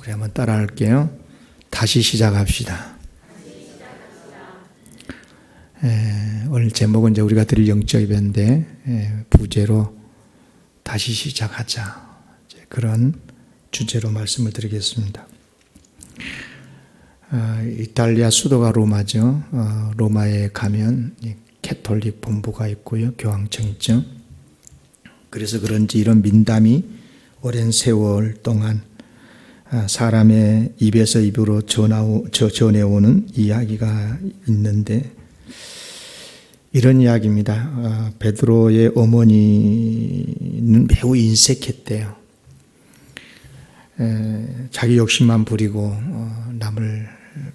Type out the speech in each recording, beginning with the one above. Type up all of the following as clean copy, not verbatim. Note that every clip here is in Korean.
우리 한번 따라할게요. 다시 시작합시다. 오늘 제목은 이제 우리가 드릴 영적 예배인데 부제로 다시 시작하자, 그런 주제로 말씀을 드리겠습니다. 이탈리아 수도가 로마죠. 로마에 가면 캐톨릭 본부가 있고요, 교황청 있죠. 그래서 그런지 이런 민담이 오랜 세월 동안 사람의 입에서 입으로 전해오는 이야기가 있는데, 이런 이야기입니다. 베드로의 어머니는 매우 인색했대요. 자기 욕심만 부리고 남을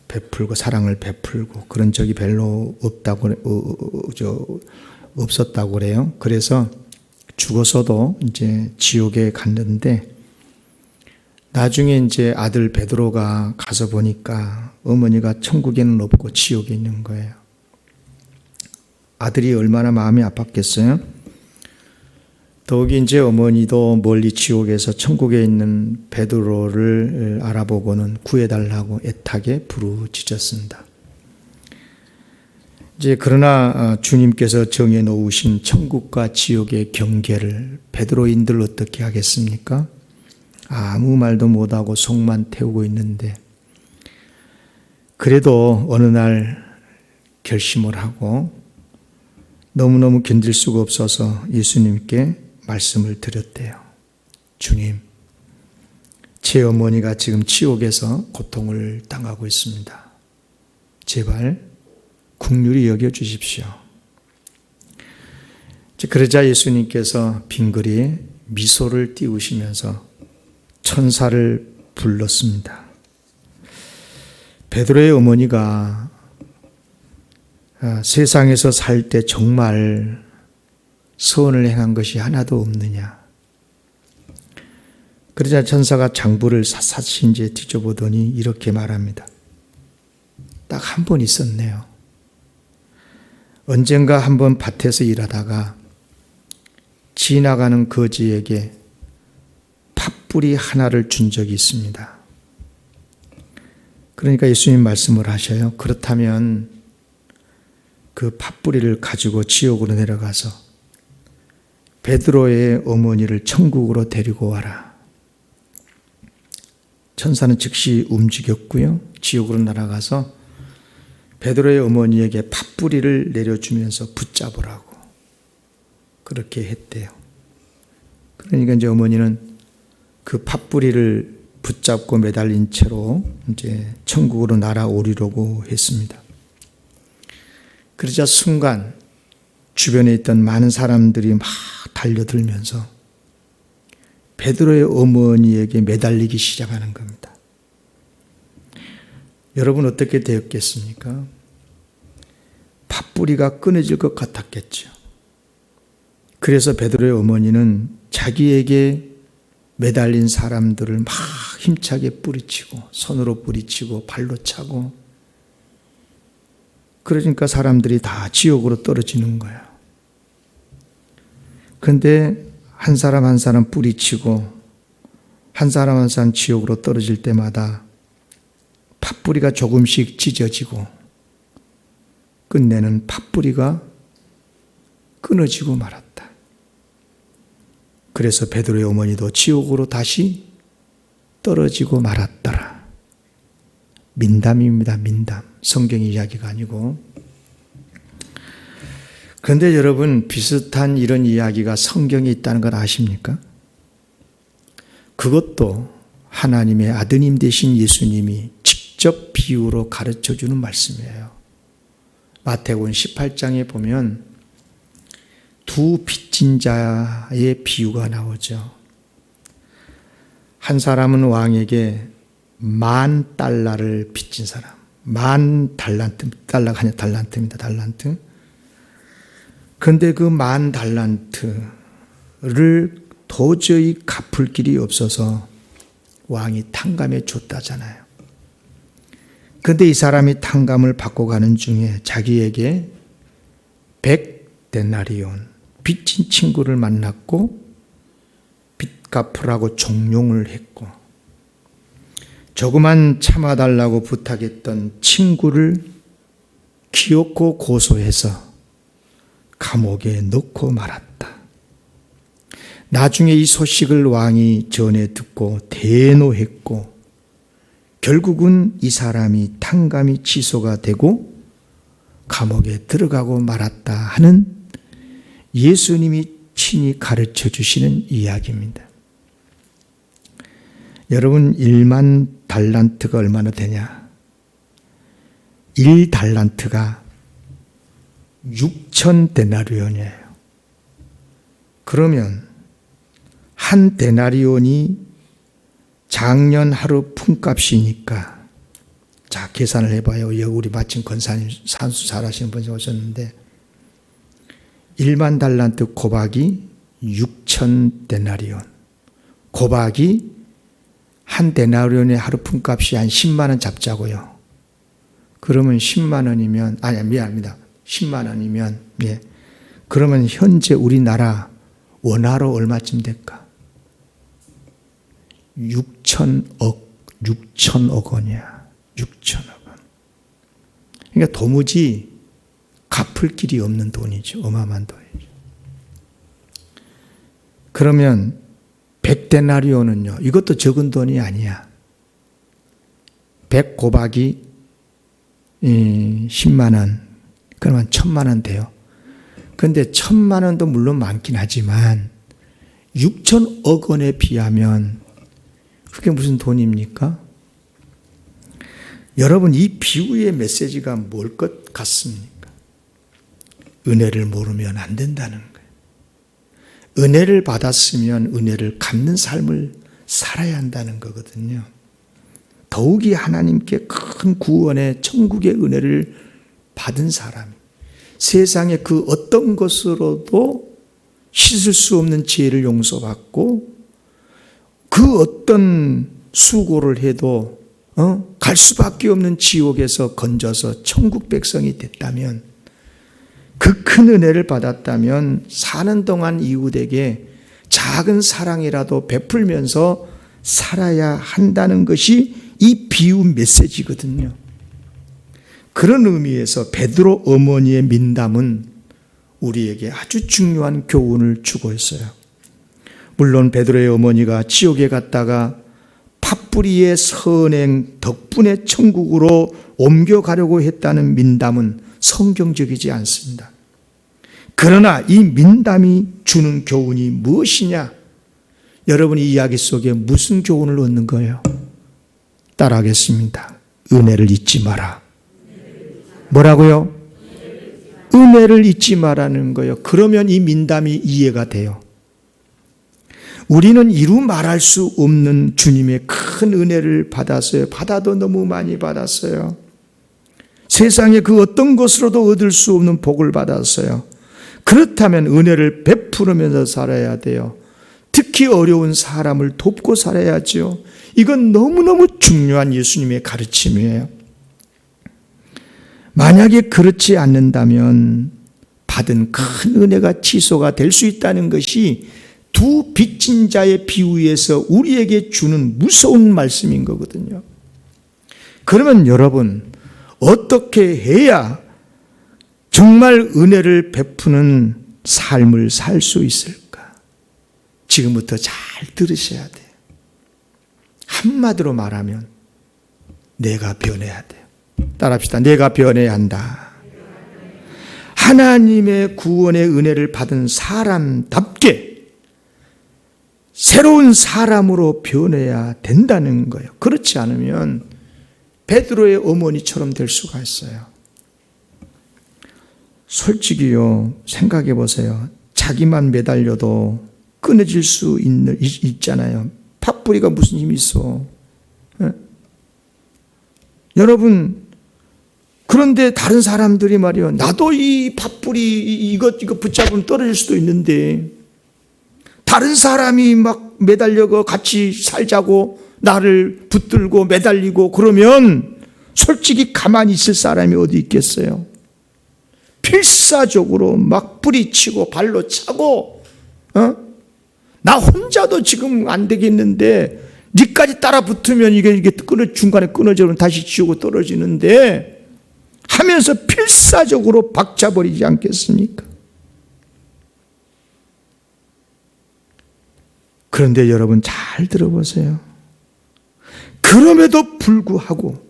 베풀고 사랑을 베풀고 그런 적이 별로 없었다고 그래요. 그래서 죽어서도 이제 지옥에 갔는데, 나중에 이제 아들 베드로가 가서 보니까 어머니가 천국에는 없고 지옥에 있는 거예요. 아들이 얼마나 마음이 아팠겠어요? 더욱이 이제 어머니도 멀리 지옥에서 천국에 있는 베드로를 알아보고는 구해달라고 애타게 부르짖었습니다. 이제 그러나 주님께서 정해 놓으신 천국과 지옥의 경계를 베드로인들 어떻게 하겠습니까? 아무 말도 못하고 속만 태우고 있는데, 그래도 어느 날 결심을 하고 너무너무 견딜 수가 없어서 예수님께 말씀을 드렸대요. 주님, 제 어머니가 지금 지옥에서 고통을 당하고 있습니다. 제발 긍휼히 여겨주십시오. 그러자 예수님께서 빙그리 미소를 띄우시면서 천사를 불렀습니다. 베드로의 어머니가 세상에서 살 때 정말 선을 행한 것이 하나도 없느냐. 그러자 천사가 장부를 샅샅이 이제 뒤져보더니 이렇게 말합니다. 딱 한 번 있었네요. 언젠가 한 번 밭에서 일하다가 지나가는 거지에게 팥뿌리 하나를 준 적이 있습니다. 그러니까 예수님 말씀을 하셔요. 그렇다면 그 팥뿌리를 가지고 지옥으로 내려가서 베드로의 어머니를 천국으로 데리고 와라. 천사는 즉시 움직였고요, 지옥으로 날아가서 베드로의 어머니에게 팥뿌리를 내려주면서 붙잡으라고 그렇게 했대요. 그러니까 이제 어머니는 그 팥뿌리를 붙잡고 매달린 채로 이제 천국으로 날아오리려고 했습니다. 그러자 순간 주변에 있던 많은 사람들이 막 달려들면서 베드로의 어머니에게 매달리기 시작하는 겁니다. 여러분 어떻게 되었겠습니까? 팥뿌리가 끊어질 것 같았겠죠. 그래서 베드로의 어머니는 자기에게 매달린 사람들을 막 힘차게 뿌리치고, 손으로 뿌리치고 발로 차고, 그러니까 사람들이 다 지옥으로 떨어지는 거야. 그런데 한 사람 한 사람 뿌리치고 한 사람 한 사람 지옥으로 떨어질 때마다 팥뿌리가 조금씩 찢어지고 끝내는 팥뿌리가 끊어지고 말았다. 그래서 베드로의 어머니도 지옥으로 다시 떨어지고 말았더라. 민담입니다. 민담. 성경 이야기가 아니고. 그런데 여러분, 비슷한 이런 이야기가 성경에 있다는 걸 아십니까? 그것도 하나님의 아드님 되신 예수님이 직접 비유로 가르쳐주는 말씀이에요. 마태복음 18장에 보면 두 빚진 자의 비유가 나오죠. 한 사람은 왕에게 10,000달러를 빚진 사람. 10,000달란트, 달러가 아니라 달란트입니다. 달란트. 그런데 그 10,000달란트를 도저히 갚을 길이 없어서 왕이 탕감해 줬다잖아요. 그런데 이 사람이 탕감을 받고 가는 중에 자기에게 100데나리온, 빚진 친구를 만났고 빚 갚으라고 종용을 했고, 조그만 참아달라고 부탁했던 친구를 기어코 고소해서 감옥에 넣고 말았다. 나중에 이 소식을 왕이 전해 듣고 대노했고 결국은 이 사람이 탕감이 취소가 되고 감옥에 들어가고 말았다 하는 예수님이 친히 가르쳐 주시는 이야기입니다. 여러분 1만 달란트가 얼마나 되냐? 1달란트가 6,000데나리온이에요. 그러면 한 데나리온이 작년 하루 품값이니까 자 계산을 해봐요. 여기 우리 마침 권사님 산수 잘하시는 분이 오셨는데 1만 달란트 곱하기 6,000데나리온 곱하기 한 데나리온의 하루 품값이 한 10만 원 잡자고요. 그러면 10만 원이면 미안합니다. 10만 원이면 그러면 현재 우리나라 원화로 얼마쯤 될까? 6천억 원이야. 6천억 원. 그러니까 도무지 갚을 길이 없는 돈이죠. 어마어마한 돈이죠. 그러면 100데나리온은요. 이것도 적은 돈이 아니야. 100 곱하기 10만 원. 그러면 1,000만 원 돼요. 그런데 1,000만 원도 물론 많긴 하지만 6천억 원에 비하면 그게 무슨 돈입니까? 여러분 이 비유의 메시지가 뭘 것 같습니까? 은혜를 모르면 안 된다는 거예요. 은혜를 받았으면 은혜를 갚는 삶을 살아야 한다는 거거든요. 더욱이 하나님께 큰 구원의 천국의 은혜를 받은 사람이 세상의 그 어떤 것으로도 씻을 수 없는 죄를 용서받고 그 어떤 수고를 해도 갈 수밖에 없는 지옥에서 건져서 천국 백성이 됐다면 그 큰 은혜를 받았다면 사는 동안 이웃에게 작은 사랑이라도 베풀면서 살아야 한다는 것이 이 비유 메시지거든요. 그런 의미에서 베드로 어머니의 민담은 우리에게 아주 중요한 교훈을 주고 있어요. 물론 베드로의 어머니가 지옥에 갔다가 팥뿌리의 선행 덕분에 천국으로 옮겨가려고 했다는 민담은 성경적이지 않습니다. 그러나 이 민담이 주는 교훈이 무엇이냐? 여러분이 이 이야기 속에 무슨 교훈을 얻는 거예요? 따라하겠습니다. 은혜를 잊지 마라. 뭐라고요? 은혜를 잊지 마라는 거예요. 그러면 이 민담이 이해가 돼요. 우리는 이루 말할 수 없는 주님의 큰 은혜를 받았어요. 받아도 너무 많이 받았어요. 세상에 그 어떤 것으로도 얻을 수 없는 복을 받았어요. 그렇다면 은혜를 베푸르면서 살아야 돼요. 특히 어려운 사람을 돕고 살아야죠. 이건 너무너무 중요한 예수님의 가르침이에요. 만약에 그렇지 않는다면 받은 큰 은혜가 취소가 될 수 있다는 것이 두 빚진 자의 비유에서 우리에게 주는 무서운 말씀인 거거든요. 그러면 여러분 어떻게 해야 정말 은혜를 베푸는 삶을 살 수 있을까? 지금부터 잘 들으셔야 돼요. 한마디로 말하면 내가 변해야 돼요. 따라합시다. 내가 변해야 한다. 하나님의 구원의 은혜를 받은 사람답게 새로운 사람으로 변해야 된다는 거예요. 그렇지 않으면 베드로의 어머니처럼 될 수가 있어요. 솔직히요, 생각해 보세요. 자기만 매달려도 끊어질 수 있잖아요. 팥뿌리가 무슨 힘이 있어. 예? 여러분, 그런데 다른 사람들이 말이요, 나도 이 팥뿌리 이거 붙잡으면 떨어질 수도 있는데 다른 사람이 막 매달려고 같이 살자고 나를 붙들고 매달리고 그러면 솔직히 가만히 있을 사람이 어디 있겠어요? 필사적으로 막 뿌리치고 발로 차고 나 혼자도 지금 안 되겠는데 니까지 따라 붙으면 이게 중간에 끊어지면 다시 지우고 떨어지는데 하면서 필사적으로 박차버리지 않겠습니까? 그런데 여러분 잘 들어보세요. 그럼에도 불구하고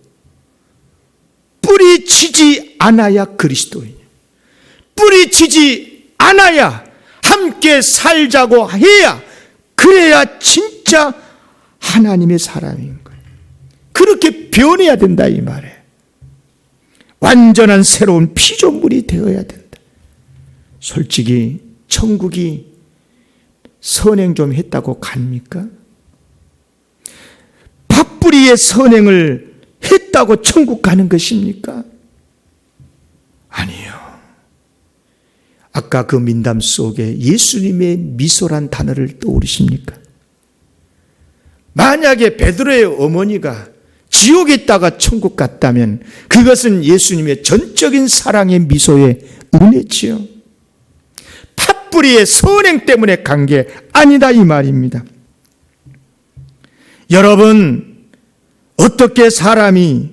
뿌리치지 않아야 그리스도인이에요. 뿌리치지 않아야 함께 살자고 해야, 그래야 진짜 하나님의 사람인 거예요. 그렇게 변해야 된다 이 말이에요. 완전한 새로운 피조물이 되어야 된다. 솔직히 천국이 선행 좀 했다고 갑니까? 밥뿌리의 선행을 했다고 천국 가는 것입니까? 아니요. 아까 그 민담 속에 예수님의 미소란 단어를 떠오르십니까? 만약에 베드로의 어머니가 지옥에 있다가 천국 갔다면 그것은 예수님의 전적인 사랑의 미소의 은혜지요. 팥뿌리의 선행 때문에 간 게 아니다 이 말입니다. 여러분, 어떻게 사람이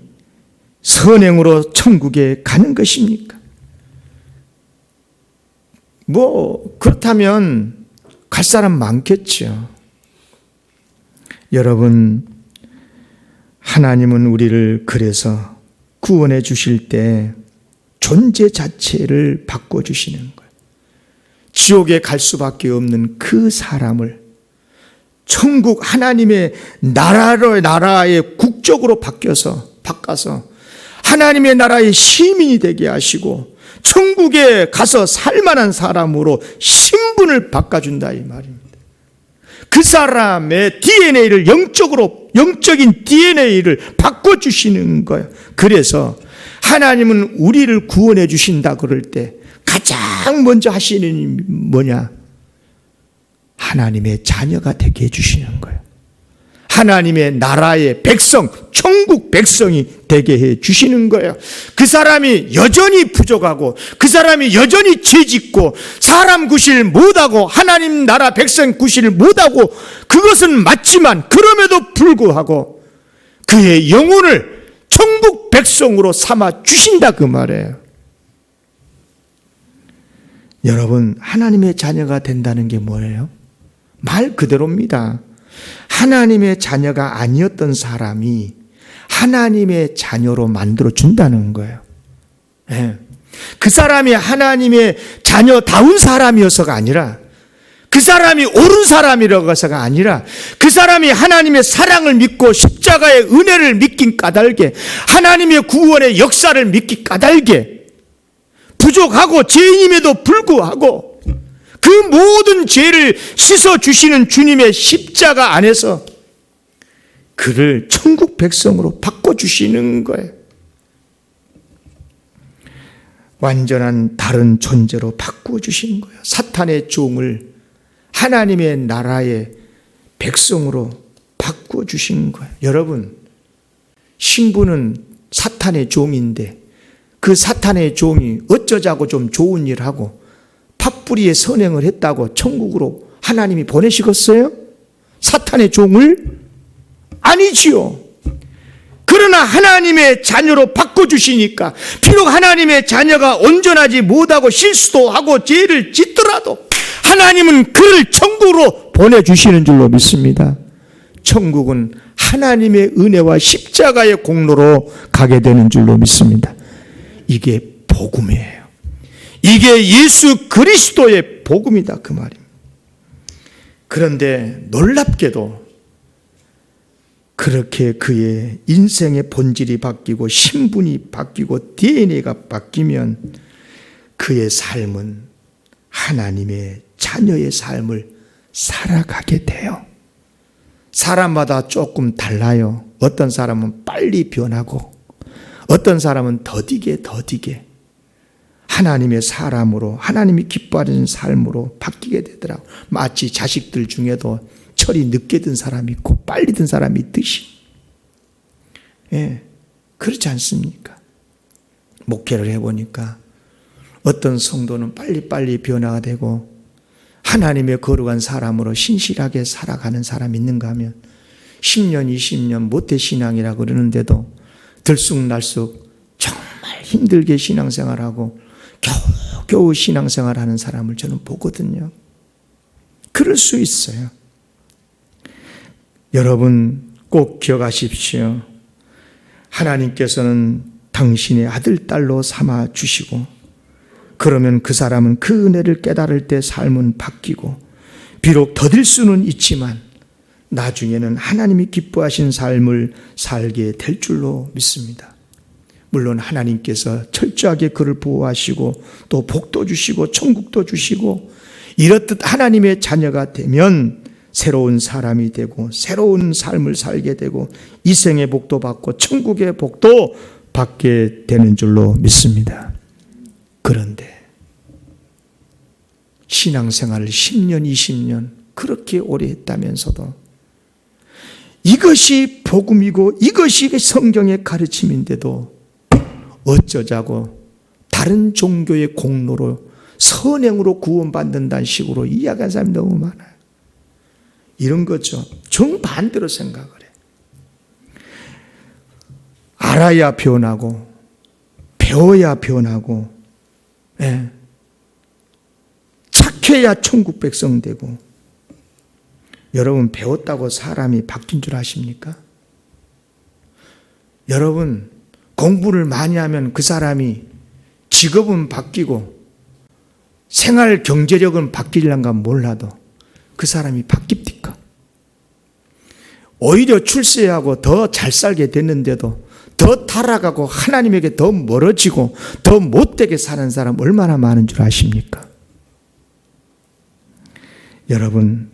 선행으로 천국에 가는 것입니까? 그렇다면 갈 사람 많겠죠. 여러분, 하나님은 우리를 그래서 구원해 주실 때 존재 자체를 바꿔주시는 거예요. 지옥에 갈 수밖에 없는 그 사람을 천국 하나님의 나라의 국적으로 바꿔서 하나님의 나라의 시민이 되게 하시고 천국에 가서 살만한 사람으로 신분을 바꿔준다 이 말입니다. 그 사람의 DNA를 영적인 DNA를 바꿔주시는 거예요. 그래서 하나님은 우리를 구원해 주신다 그럴 때 가장 먼저 하시는 일이 뭐냐? 하나님의 자녀가 되게 해주시는 거예요. 하나님의 나라의 백성, 천국 백성이 되게 해 주시는 거예요. 그 사람이 여전히 부족하고 그 사람이 여전히 죄짓고 사람 구실 못하고 하나님 나라 백성 구실 못하고 그것은 맞지만 그럼에도 불구하고 그의 영혼을 천국 백성으로 삼아 주신다 그 말이에요. 여러분, 하나님의 자녀가 된다는 게 뭐예요? 말 그대로입니다. 하나님의 자녀가 아니었던 사람이 하나님의 자녀로 만들어 준다는 거예요. 네. 그 사람이 하나님의 자녀다운 사람이어서가 아니라, 그 사람이 옳은 사람이라서가 아니라, 그 사람이 하나님의 사랑을 믿고 십자가의 은혜를 믿긴 까닭에, 하나님의 구원의 역사를 믿기 까닭에, 부족하고 죄인임에도 불구하고 그 모든 죄를 씻어주시는 주님의 십자가 안에서 그를 천국 백성으로 바꿔주시는 거예요. 완전한 다른 존재로 바꿔주시는 거예요. 사탄의 종을 하나님의 나라의 백성으로 바꿔주시는 거예요. 여러분, 신부는 사탄의 종인데 그 사탄의 종이 어쩌자고 좀 좋은 일 하고 팥뿌리에 선행을 했다고 천국으로 하나님이 보내시겠어요? 사탄의 종을? 아니지요. 그러나 하나님의 자녀로 바꿔주시니까 비록 하나님의 자녀가 온전하지 못하고 실수도 하고 죄를 짓더라도 하나님은 그를 천국으로 보내주시는 줄로 믿습니다. 천국은 하나님의 은혜와 십자가의 공로로 가게 되는 줄로 믿습니다. 이게 복음이에요. 이게 예수 그리스도의 복음이다 그 말입니다. 그런데 놀랍게도 그렇게 그의 인생의 본질이 바뀌고 신분이 바뀌고 DNA가 바뀌면 그의 삶은 하나님의 자녀의 삶을 살아가게 돼요. 사람마다 조금 달라요. 어떤 사람은 빨리 변하고 어떤 사람은 더디게 하나님의 사람으로 하나님이 기뻐하는 삶으로 바뀌게 되더라고요. 마치 자식들 중에도 철이 늦게 든 사람이 있고 빨리 든 사람이 있듯이. 예, 그렇지 않습니까? 목회를 해보니까 어떤 성도는 빨리빨리 변화가 되고 하나님의 거룩한 사람으로 신실하게 살아가는 사람이 있는가 하면 10년, 20년 모태신앙이라고 그러는데도 들쑥날쑥 정말 힘들게 신앙생활하고 겨우겨우 신앙생활하는 사람을 저는 보거든요. 그럴 수 있어요. 여러분 꼭 기억하십시오. 하나님께서는 당신의 아들, 딸로 삼아 주시고, 그러면 그 사람은 그 은혜를 깨달을 때 삶은 바뀌고, 비록 더딜 수는 있지만 나중에는 하나님이 기뻐하신 삶을 살게 될 줄로 믿습니다. 물론 하나님께서 철저하게 그를 보호하시고 또 복도 주시고 천국도 주시고, 이렇듯 하나님의 자녀가 되면 새로운 사람이 되고 새로운 삶을 살게 되고 이 생의 복도 받고 천국의 복도 받게 되는 줄로 믿습니다. 그런데 신앙생활을 10년, 20년 그렇게 오래 했다면서도 이것이 복음이고 이것이 성경의 가르침인데도 어쩌자고 다른 종교의 공로로 선행으로 구원받는다는 식으로 이야기하는 사람이 너무 많아요. 이런 거죠. 정반대로 생각을 해. 알아야 변하고 배워야 변하고, 착해야 천국 백성 되고. 여러분 배웠다고 사람이 바뀐 줄 아십니까? 여러분 공부를 많이 하면 그 사람이 직업은 바뀌고 생활 경제력은 바뀌려는가 몰라도 그 사람이 바뀝니까? 오히려 출세하고 더 잘 살게 됐는데도 더 타락하고 하나님에게 더 멀어지고 더 못되게 사는 사람 얼마나 많은 줄 아십니까? 여러분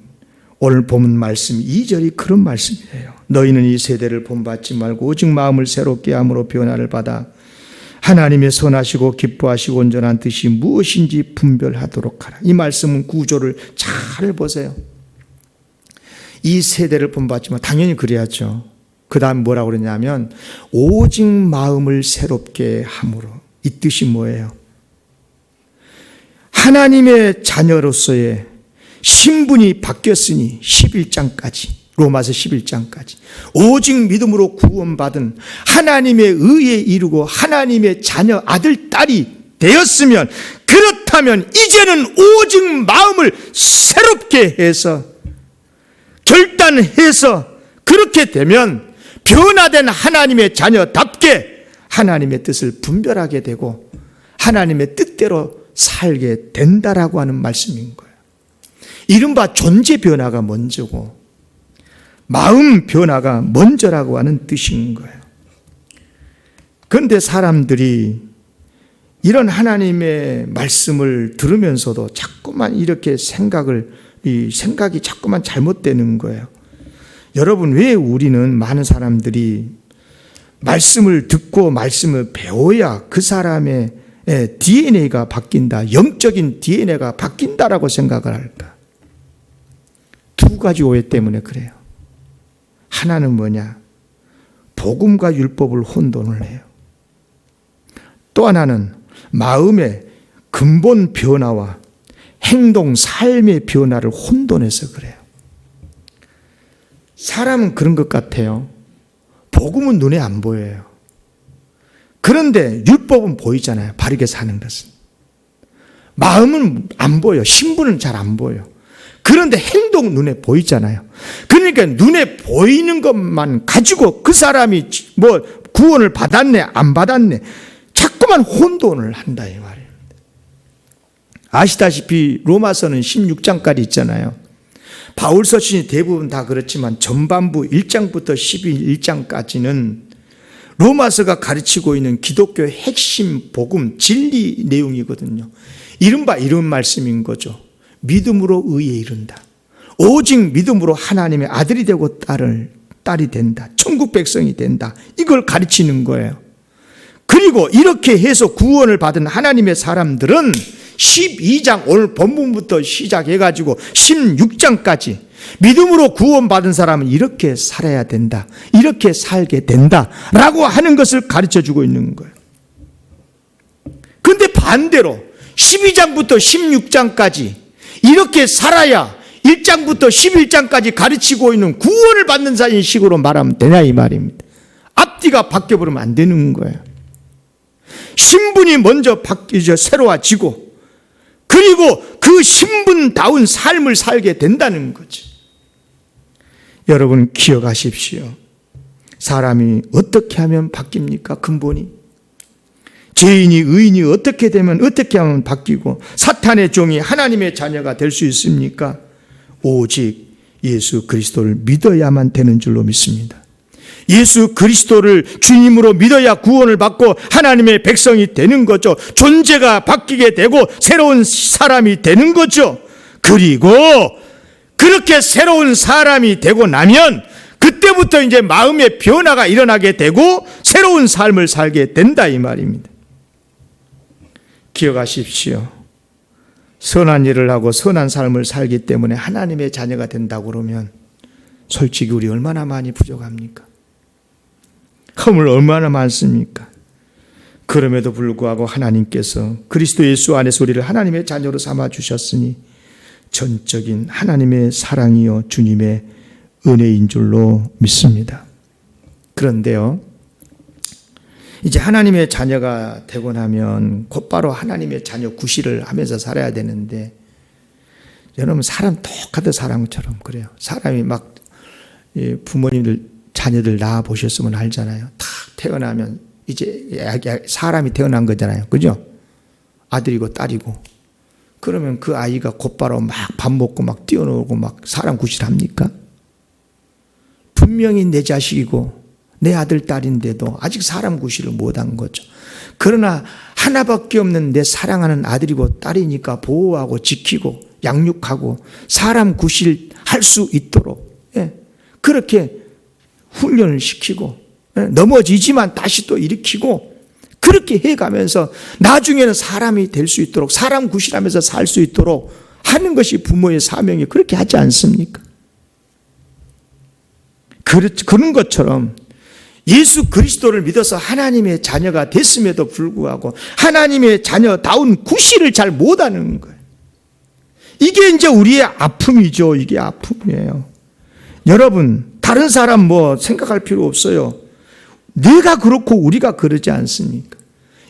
오늘 본문 말씀 2절이 그런 말씀이에요. 너희는 이 세대를 본받지 말고 오직 마음을 새롭게 함으로 변화를 받아 하나님의 선하시고 기뻐하시고 온전한 뜻이 무엇인지 분별하도록 하라. 이 말씀은 구조를 잘 보세요. 이 세대를 본받지만 당연히 그래야죠. 그 다음 뭐라고 그러냐면 오직 마음을 새롭게 함으로. 이 뜻이 뭐예요? 하나님의 자녀로서의 신분이 바뀌었으니 11장까지, 로마서 11장까지 오직 믿음으로 구원받은 하나님의 의에 이르고 하나님의 자녀 아들, 딸이 되었으면, 그렇다면 이제는 오직 마음을 새롭게 해서 결단해서 그렇게 되면 변화된 하나님의 자녀답게 하나님의 뜻을 분별하게 되고 하나님의 뜻대로 살게 된다라고 하는 말씀인 거예요. 이른바 존재 변화가 먼저고 마음 변화가 먼저라고 하는 뜻인 거예요. 그런데 사람들이 이런 하나님의 말씀을 들으면서도 자꾸만 이렇게 생각이 자꾸만 잘못되는 거예요. 여러분, 왜 우리는 많은 사람들이 말씀을 듣고 말씀을 배워야 그 사람의 DNA가 바뀐다, 영적인 DNA가 바뀐다라고 생각을 할까? 두 가지 오해 때문에 그래요. 하나는 뭐냐? 복음과 율법을 혼돈을 해요. 또 하나는 마음의 근본 변화와 행동, 삶의 변화를 혼돈해서 그래요. 사람은 그런 것 같아요. 복음은 눈에 안 보여요. 그런데 율법은 보이잖아요. 바르게 사는 것은. 마음은 안 보여. 신분은 잘 안 보여. 그런데 행동은 눈에 보이잖아요. 그러니까 눈에 보이는 것만 가지고 그 사람이 뭐 구원을 받았네 안 받았네 자꾸만 혼돈을 한다 이 말이에요. 아시다시피 로마서는 16장까지 있잖아요. 바울 서신이 대부분 다 그렇지만 전반부 1장부터 11장까지는 로마서가 가르치고 있는 기독교의 핵심 복음 진리 내용이거든요. 이른바 이런 말씀인 거죠. 믿음으로 의에 이른다. 오직 믿음으로 하나님의 아들이 되고 딸이 된다. 천국 백성이 된다. 이걸 가르치는 거예요. 그리고 이렇게 해서 구원을 받은 하나님의 사람들은 12장 오늘 본문부터 시작해가지고 16장까지 믿음으로 구원받은 사람은 이렇게 살아야 된다. 이렇게 살게 된다. 라고 하는 것을 가르쳐주고 있는 거예요. 그런데 반대로 12장부터 16장까지 이렇게 살아야 1장부터 11장까지 가르치고 있는 구원을 받는 자인 식으로 말하면 되냐 이 말입니다. 앞뒤가 바뀌어버리면 안 되는 거예요. 신분이 먼저 새로워지고 그리고 그 신분다운 삶을 살게 된다는 거죠. 여러분 기억하십시오. 사람이 어떻게 하면 바뀝니까? 근본이. 죄인이 의인이 어떻게 되면 어떻게 하면 바뀌고 사탄의 종이 하나님의 자녀가 될 수 있습니까? 오직 예수 그리스도를 믿어야만 되는 줄로 믿습니다. 예수 그리스도를 주님으로 믿어야 구원을 받고 하나님의 백성이 되는 거죠. 존재가 바뀌게 되고 새로운 사람이 되는 거죠. 그리고 그렇게 새로운 사람이 되고 나면 그때부터 이제 마음의 변화가 일어나게 되고 새로운 삶을 살게 된다 이 말입니다. 기억하십시오. 선한 일을 하고 선한 삶을 살기 때문에 하나님의 자녀가 된다고 그러면 솔직히 우리 얼마나 많이 부족합니까? 허물 얼마나 많습니까? 그럼에도 불구하고 하나님께서 그리스도 예수 안에서 우리를 하나님의 자녀로 삼아 주셨으니 전적인 하나님의 사랑이요 주님의 은혜인 줄로 믿습니다. 그런데요, 이제 하나님의 자녀가 되고 나면 곧바로 하나님의 자녀 구실을 하면서 살아야 되는데 여러분 사람 똑같은 사람처럼 그래요. 사람이 막 부모님들 자녀들 낳아 보셨으면 알잖아요. 딱 태어나면 이제 사람이 태어난 거잖아요. 그죠? 아들이고 딸이고. 그러면 그 아이가 곧바로 막 밥 먹고 막 뛰어놀고 막 사람 구실합니까? 분명히 내 자식이고 내 아들 딸인데도 아직 사람 구실을 못한 거죠. 그러나 하나밖에 없는 내 사랑하는 아들이고 딸이니까 보호하고 지키고 양육하고 사람 구실할 수 있도록 그렇게 훈련을 시키고 넘어지지만 다시 또 일으키고 그렇게 해가면서 나중에는 사람이 될 수 있도록 사람 구실하면서 살 수 있도록 하는 것이 부모의 사명이 그렇게 하지 않습니까? 그런 것처럼 예수 그리스도를 믿어서 하나님의 자녀가 됐음에도 불구하고 하나님의 자녀다운 구실을 잘 못하는 거예요. 이게 이제 우리의 아픔이죠. 이게 아픔이에요. 여러분 다른 사람 뭐 생각할 필요 없어요. 내가 그렇고 우리가 그러지 않습니까?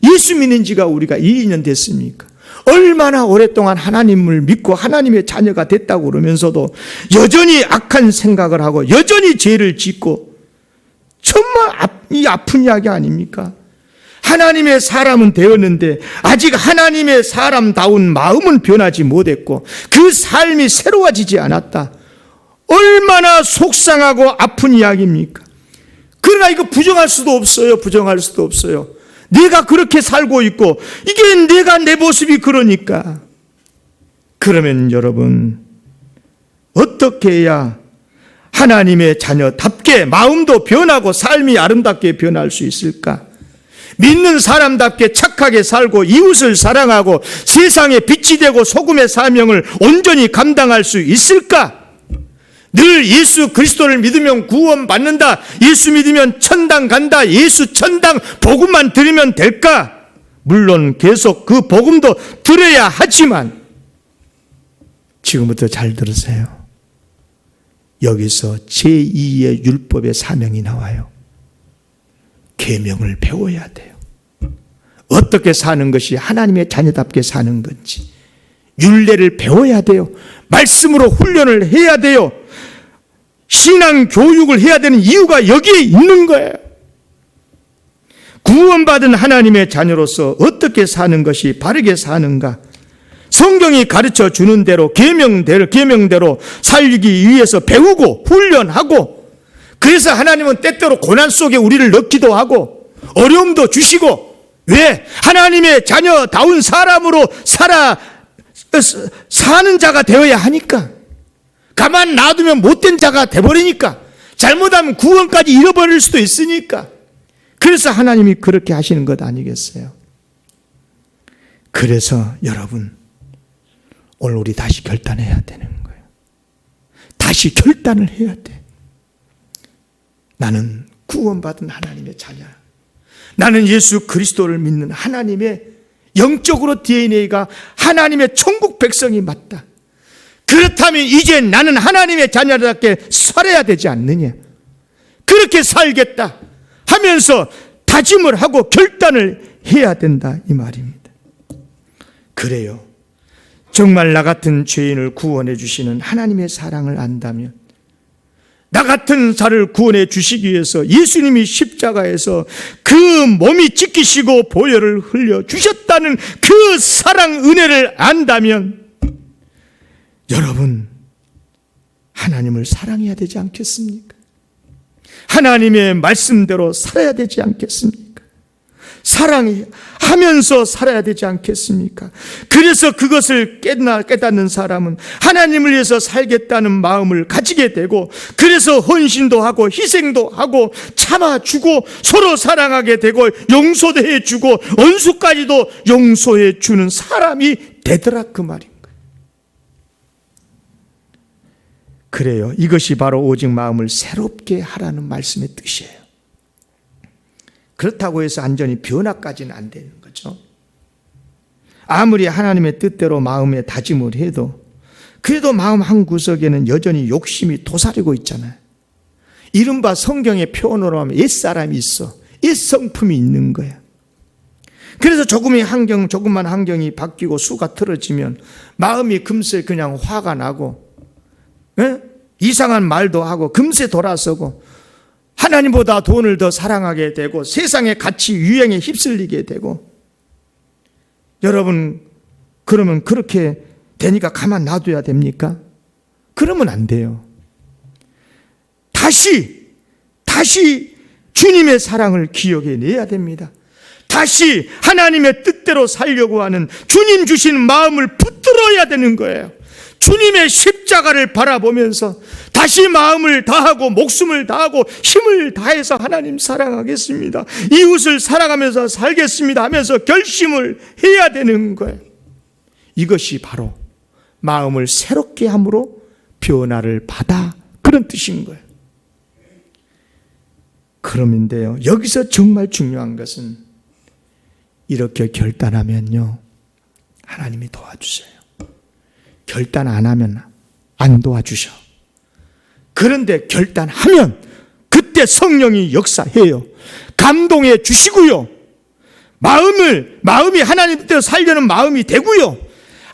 예수 믿는 지가 우리가 1~2년 됐습니까? 얼마나 오랫동안 하나님을 믿고 하나님의 자녀가 됐다고 그러면서도 여전히 악한 생각을 하고 여전히 죄를 짓고 정말 이 아픈 이야기 아닙니까? 하나님의 사람은 되었는데 아직 하나님의 사람다운 마음은 변하지 못했고 그 삶이 새로워지지 않았다. 얼마나 속상하고 아픈 이야기입니까? 그러나 이거 부정할 수도 없어요. 부정할 수도 없어요. 내가 그렇게 살고 있고 이게 내가 내 모습이 그러니까. 그러면 여러분 어떻게 해야 하나님의 자녀답게 마음도 변하고 삶이 아름답게 변할 수 있을까? 믿는 사람답게 착하게 살고 이웃을 사랑하고 세상에 빛이 되고 소금의 사명을 온전히 감당할 수 있을까? 늘 예수 그리스도를 믿으면 구원받는다. 예수 믿으면 천당 간다. 예수 천당 복음만 들으면 될까? 물론 계속 그 복음도 들어야 하지만 지금부터 잘 들으세요. 여기서 제2의 율법의 사명이 나와요. 계명을 배워야 돼요. 어떻게 사는 것이 하나님의 자녀답게 사는 건지 율례를 배워야 돼요. 말씀으로 훈련을 해야 돼요. 신앙 교육을 해야 되는 이유가 여기에 있는 거예요. 구원받은 하나님의 자녀로서 어떻게 사는 것이 바르게 사는가? 성경이 가르쳐 주는 대로 계명대로 살기 위해서 배우고 훈련하고 그래서 하나님은 때때로 고난 속에 우리를 넣기도 하고 어려움도 주시고 왜? 하나님의 자녀다운 사람으로 사는 자가 되어야 하니까 가만 놔두면 못된 자가 돼버리니까 잘못하면 구원까지 잃어버릴 수도 있으니까 그래서 하나님이 그렇게 하시는 것 아니겠어요? 그래서 여러분 오늘 우리 다시 결단해야 되는 거예요. 다시 결단을 해야 돼. 나는 구원받은 하나님의 자녀야. 나는 예수 그리스도를 믿는 하나님의 영적으로 DNA가 하나님의 천국 백성이 맞다. 그렇다면 이제 나는 하나님의 자녀답게 살아야 되지 않느냐? 그렇게 살겠다 하면서 다짐을 하고 결단을 해야 된다 이 말입니다. 그래요. 정말 나 같은 죄인을 구원해 주시는 하나님의 사랑을 안다면, 나 같은 자를 구원해 주시기 위해서 예수님이 십자가에서 그 몸이 찢기시고 보혈을 흘려 주셨다는 그 사랑 은혜를 안다면, 여러분 하나님을 사랑해야 되지 않겠습니까? 하나님의 말씀대로 살아야 되지 않겠습니까? 사랑하면서 살아야 되지 않겠습니까? 그래서 그것을 깨닫는 사람은 하나님을 위해서 살겠다는 마음을 가지게 되고, 그래서 헌신도 하고 희생도 하고 참아주고 서로 사랑하게 되고 용서도 해주고 원수까지도 용서해 주는 사람이 되더라 그 말인 거예요. 그래요. 이것이 바로 오직 마음을 새롭게 하라는 말씀의 뜻이에요. 그렇다고 해서 완전히 변화까지는 안 되는 거죠. 아무리 하나님의 뜻대로 마음에 다짐을 해도 그래도 마음 한 구석에는 여전히 욕심이 도사리고 있잖아요. 이른바 성경의 표현으로 하면 옛사람이 있어. 옛성품이 있는 거야. 그래서 조금만 환경이 바뀌고 수가 틀어지면 마음이 금세 그냥 화가 나고, 이상한 말도 하고 금세 돌아서고 하나님보다 돈을 더 사랑하게 되고 세상의 가치 유행에 휩쓸리게 되고. 여러분 그러면 그렇게 되니까 가만 놔둬야 됩니까? 그러면 안 돼요. 다시 주님의 사랑을 기억해내야 됩니다. 다시 하나님의 뜻대로 살려고 하는 주님 주신 마음을 붙들어야 되는 거예요. 주님의 십자가를 바라보면서 다시 마음을 다하고 목숨을 다하고 힘을 다해서 하나님 사랑하겠습니다, 이웃을 사랑하면서 살겠습니다 하면서 결심을 해야 되는 거예요. 이것이 바로 마음을 새롭게 함으로 변화를 받아, 그런 뜻인 거예요. 그런데요, 여기서 정말 중요한 것은 이렇게 결단하면요 하나님이 도와주세요. 결단 안 하면 안 도와주셔. 그런데 결단하면 그때 성령이 역사해요. 감동해 주시고요. 마음이 하나님 뜻대로 살려는 마음이 되고요.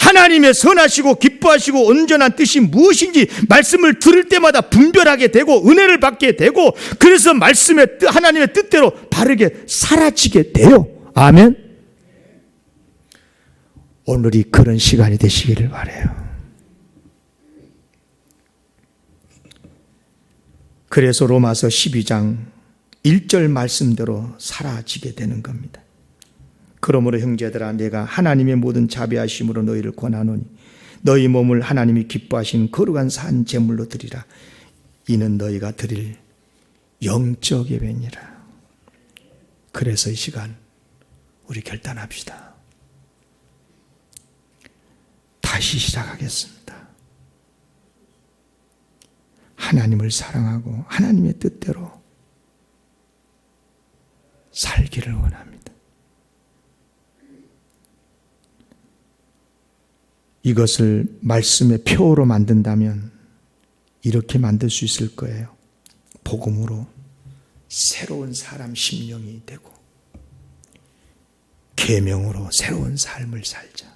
하나님의 선하시고 기뻐하시고 온전한 뜻이 무엇인지 말씀을 들을 때마다 분별하게 되고 은혜를 받게 되고, 그래서 말씀의 뜻, 하나님의 뜻대로 바르게 사라지게 돼요. 아멘. 오늘이 그런 시간이 되시기를 바라요. 그래서 로마서 12장 1절 말씀대로 사라지게 되는 겁니다. 그러므로 형제들아, 내가 하나님의 모든 자비하심으로 너희를 권하노니 너희 몸을 하나님이 기뻐하시는 거룩한 산 제물로 드리라. 이는 너희가 드릴 영적 예배니라. 그래서 이 시간 우리 결단합시다. 다시 시작하겠습니다. 하나님을 사랑하고 하나님의 뜻대로 살기를 원합니다. 이것을 말씀의 표로 만든다면 이렇게 만들 수 있을 거예요. 복음으로 새로운 사람 심령이 되고 계명으로 새로운 삶을 살자.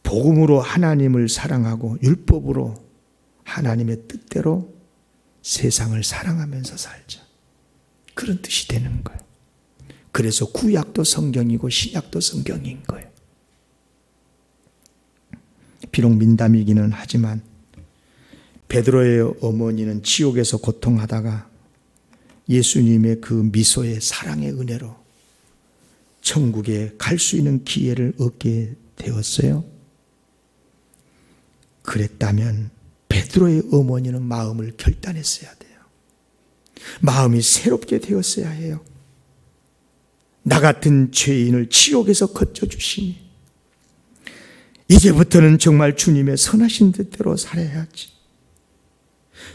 복음으로 하나님을 사랑하고 율법으로 하나님의 뜻대로 세상을 사랑하면서 살자. 그런 뜻이 되는 거예요. 그래서 구약도 성경이고 신약도 성경인 거예요. 비록 민담이기는 하지만 베드로의 어머니는 지옥에서 고통하다가 예수님의 그 미소의 사랑의 은혜로 천국에 갈 수 있는 기회를 얻게 되었어요. 그랬다면 베드로의 어머니는 마음을 결단했어야 돼요. 마음이 새롭게 되었어야 해요. 나 같은 죄인을 지옥에서 거쳐주시니 이제부터는 정말 주님의 선하신 뜻대로 살아야지.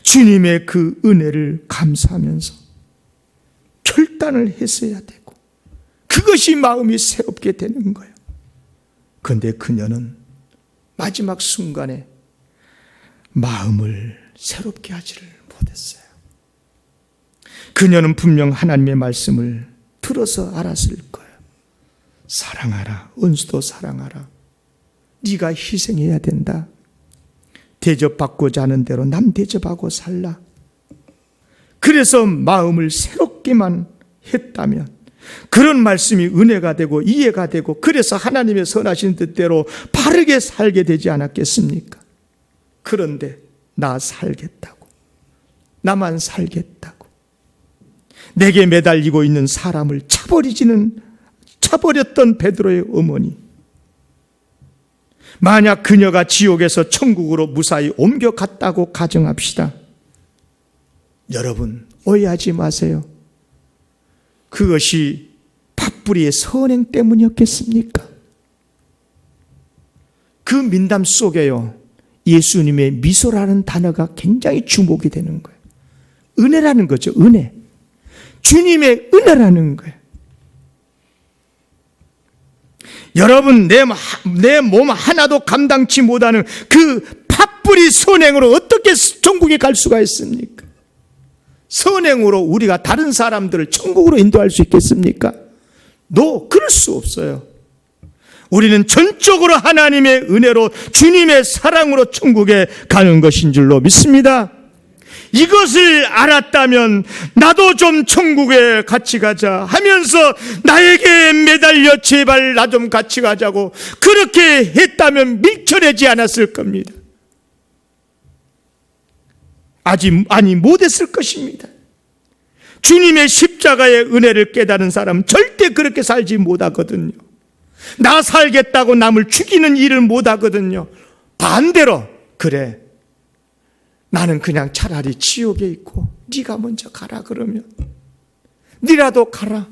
주님의 그 은혜를 감사하면서 결단을 했어야 되고, 그것이 마음이 새롭게 되는 거예요. 그런데 그녀는 마지막 순간에 마음을 새롭게 하지를 못했어요. 그녀는 분명 하나님의 말씀을 들어서 알았을 거예요. 사랑하라. 원수도 사랑하라. 네가 희생해야 된다. 대접받고자 하는 대로 남 대접하고 살라. 그래서 마음을 새롭게만 했다면 그런 말씀이 은혜가 되고 이해가 되고 그래서 하나님의 선하신 뜻대로 바르게 살게 되지 않았겠습니까? 그런데 나 살겠다고, 나만 살겠다고 내게 매달리고 있는 사람을 차버렸던 베드로의 어머니, 만약 그녀가 지옥에서 천국으로 무사히 옮겨갔다고 가정합시다. 여러분 오해하지 마세요. 그것이 팥뿌리의 선행 때문이었겠습니까? 그 민담 속에요, 예수님의 미소라는 단어가 굉장히 주목이 되는 거예요. 은혜라는 거죠. 은혜. 주님의 은혜라는 거예요. 여러분 내 몸 하나도 감당치 못하는 그 팥뿌리 선행으로 어떻게 천국에 갈 수가 있습니까? 선행으로 우리가 다른 사람들을 천국으로 인도할 수 있겠습니까? 그럴 수 없어요. 우리는 전적으로 하나님의 은혜로 주님의 사랑으로 천국에 가는 것인 줄로 믿습니다. 이것을 알았다면 나도 좀 천국에 같이 가자 하면서 나에게 매달려 제발 나 좀 같이 가자고 그렇게 했다면 밀쳐내지 않았을 겁니다. 아니 못했을 것입니다. 주님의 십자가의 은혜를 깨달은 사람은 절대 그렇게 살지 못하거든요. 나 살겠다고 남을 죽이는 일을 못하거든요. 반대로 그래, 나는 그냥 차라리 지옥에 있고 네가 먼저 가라. 그러면 네라도 가라.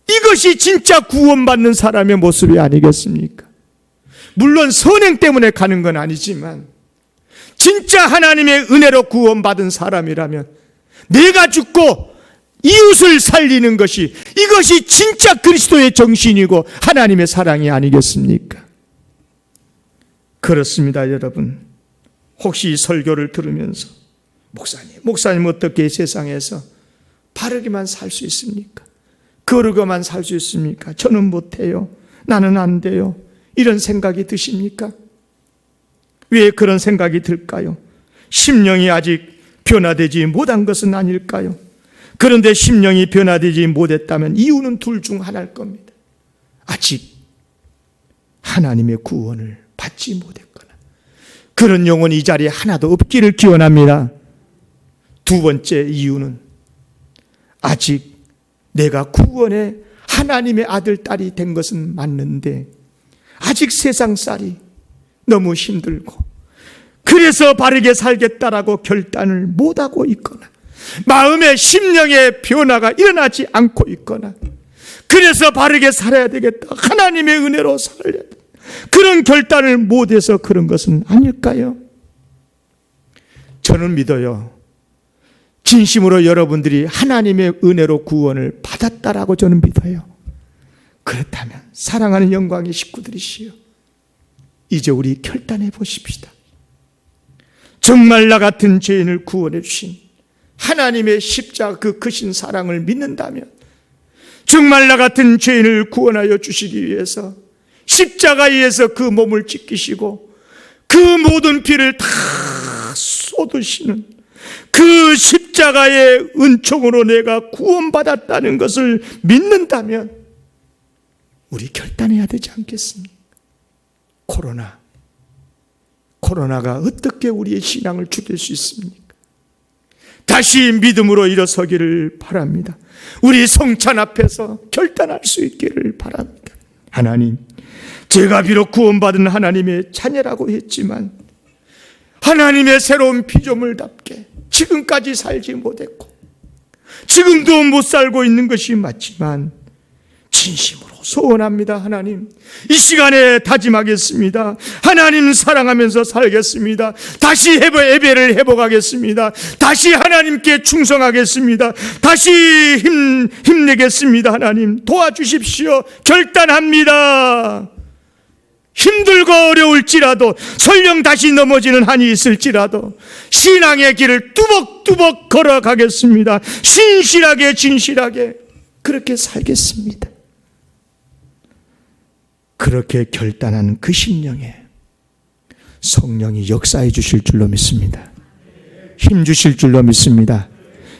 이것이 진짜 구원받는 사람의 모습이 아니겠습니까? 물론 선행 때문에 가는 건 아니지만 진짜 하나님의 은혜로 구원받은 사람이라면 내가 죽고 이웃을 살리는 것이, 이것이 진짜 그리스도의 정신이고 하나님의 사랑이 아니겠습니까? 그렇습니다. 여러분, 혹시 이 설교를 들으면서 목사님 어떻게 세상에서 바르게만 살 수 있습니까? 거룩하게만 살 수 있습니까? 저는 못해요. 나는 안 돼요. 이런 생각이 드십니까? 왜 그런 생각이 들까요? 심령이 아직 변화되지 못한 것은 아닐까요? 그런데 심령이 변화되지 못했다면 이유는 둘 중 하나일 겁니다. 아직 하나님의 구원을 받지 못했거나, 그런 영혼이 이 자리에 하나도 없기를 기원합니다. 두 번째 이유는 아직 내가 구원의 하나님의 아들, 딸이 된 것은 맞는데 아직 세상살이 너무 힘들고 그래서 바르게 살겠다라고 결단을 못하고 있거나 마음의 심령의 변화가 일어나지 않고 있거나 그래서 바르게 살아야 되겠다, 하나님의 은혜로 살아야 된다, 그런 결단을 못해서 그런 것은 아닐까요? 저는 믿어요. 진심으로 여러분들이 하나님의 은혜로 구원을 받았다라고 저는 믿어요. 그렇다면 사랑하는 영광의 식구들이시여, 이제 우리 결단해 보십시다. 정말 나 같은 죄인을 구원해 주신 하나님의 십자가 그 크신 사랑을 믿는다면, 정말 나 같은 죄인을 구원하여 주시기 위해서 십자가에서 그 몸을 찢기시고 그 모든 피를 다 쏟으시는 그 십자가의 은총으로 내가 구원받았다는 것을 믿는다면 우리 결단해야 되지 않겠습니까? 코로나가 어떻게 우리의 신앙을 죽일 수 있습니까? 다시 믿음으로 일어서기를 바랍니다. 우리 성찬 앞에서 결단할 수 있기를 바랍니다. 하나님, 제가 비록 구원받은 하나님의 자녀라고 했지만 하나님의 새로운 피조물답게 지금까지 살지 못했고 지금도 못 살고 있는 것이 맞지만 진심으로 소원합니다. 하나님, 이 시간에 다짐하겠습니다. 하나님 사랑하면서 살겠습니다. 다시 예배를 회복하겠습니다. 다시 하나님께 충성하겠습니다. 다시 힘내겠습니다. 하나님 도와주십시오. 결단합니다. 힘들고 어려울지라도, 설령 다시 넘어지는 한이 있을지라도 신앙의 길을 뚜벅뚜벅 걸어가겠습니다. 신실하게 진실하게 그렇게 살겠습니다. 그렇게 결단하는 그 심령에 성령이 역사해 주실 줄로 믿습니다. 힘 주실 줄로 믿습니다.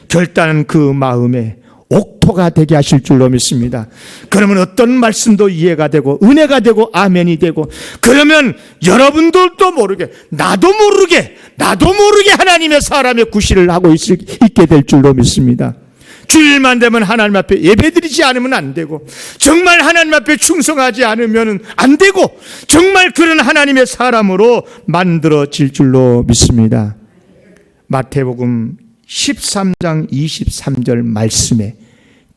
결단한 그 마음에 옥토가 되게 하실 줄로 믿습니다. 그러면 어떤 말씀도 이해가 되고 은혜가 되고 아멘이 되고, 그러면 여러분들도 모르게 나도 모르게 하나님의 사람의 구실을 하고 있게 될 줄로 믿습니다. 주일만 되면 하나님 앞에 예배드리지 않으면 안 되고, 정말 하나님 앞에 충성하지 않으면 안 되고, 정말 그런 하나님의 사람으로 만들어질 줄로 믿습니다. 마태복음 13장 23절 말씀의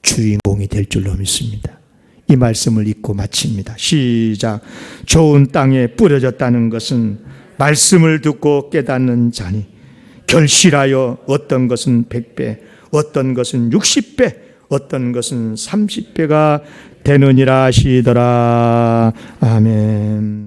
주인공이 될 줄로 믿습니다. 이 말씀을 읽고 마칩니다. 시작. 좋은 땅에 뿌려졌다는 것은 말씀을 듣고 깨닫는 자니 결실하여 어떤 것은 100배, 어떤 것은 60배, 어떤 것은 30배가 되느니라 하시더라. 아멘.